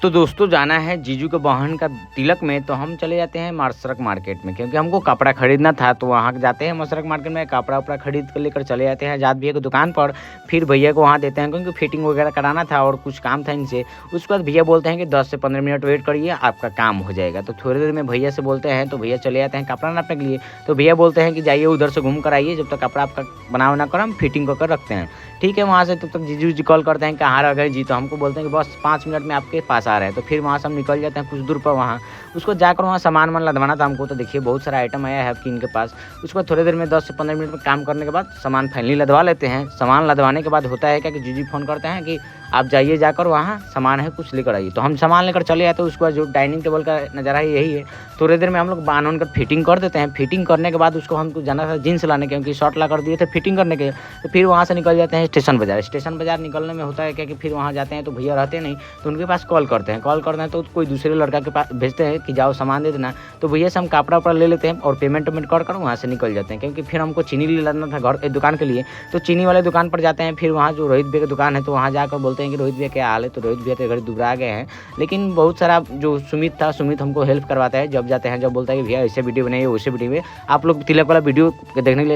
तो दोस्तों जाना है जीजू के बहन का तिलक में, तो हम चले जाते हैं मसरक मार्केट में, क्योंकि हमको कपड़ा खरीदना था। तो वहाँ जाते हैं मसरक मार्केट में, कपड़ा उपड़ा खरीद कर लेकर चले जाते हैं आजाद भैया की दुकान पर। फिर भैया को वहाँ देते हैं, क्योंकि फिटिंग वगैरह कराना था और कुछ काम था इनसे। उसके बाद भैया बोलते हैं कि 10 से 15 मिनट वेट करिए, आपका काम हो जाएगा। तो थोड़ी देर में भैया से बोलते हैं, तो भैया चले जाते हैं कपड़ा नापने के लिए। तो भैया बोलते हैं कि जाइए उधर से घूम कर आइए, जब तक कपड़ा आपका बना कर हम फिटिंग कर रखते हैं। ठीक है, वहाँ से तब तक जीजू जी कॉल करते हैं कहाँ रह गए जी। तो हमको बोलते हैं कि बस 5 मिनट में आपके पास आ रहे हैं। तो फिर वहाँ से हम निकल जाते हैं कुछ दूर पर। वहाँ उसको जाकर वहाँ सामान वामान लदवाना था हमको। तो देखिए बहुत सारा आइटम आया है आपकी इनके पास। उसको थोड़ी देर में 10 से 15 मिनट में काम करने के बाद सामान फाइनली लदवा लेते हैं। सामान लदवाने के बाद होता है क्या कि जीजू फ़ोन करते हैं कि आप जाइए, जाकर वहाँ सामान है कुछ लेकर आइए। तो हम सामान लेकर चले आते हैं। उसके बाद जो डाइनिंग टेबल का नज़ारा है यही है। थोड़ी देर में हम लोग बांध कर फिटिंग कर देते हैं। फिटिंग करने के बाद उसको हमको जाना था जीन्स लाने, क्योंकि शॉर्ट ला कर दिए थे फिटिंग करने के। तो फिर वहाँ से निकल जाते हैं स्टेशन बाज़ार। स्टेशन बाज़ार निकलने में होता है क्या कि फिर वहाँ जाते हैं तो भैया रहते नहीं, तो उनके पास कॉल करते हैं तो कोई दूसरे लड़का के पास भेजते हैं कि जाओ सामान दे देना। तो भैया से हम कपड़ा उपड़ा ले लेते हैं और पेमेंट कर वहाँ से निकल जाते हैं, क्योंकि फिर हमको चीनी ले लेना था घर दुकान के लिए। तो चीनी वाले दुकान पर जाते हैं। फिर वहाँ जो रोहित भैया की दुकान है, तो वहाँ जाकर बोलते हैं कि रोहित भैया क्या हाल है। तो रोहित भैया तो घर दुबरा गए हैं, लेकिन बहुत सारा जो सुमित था, सुमित हमको हेल्प करवाता है जब जाते हैं। जब बोलता है कि भैया ऐसे वीडियो बनाइए वैसे वीडियो में, आप लोग तिलक वाला वीडियो देखने के लिए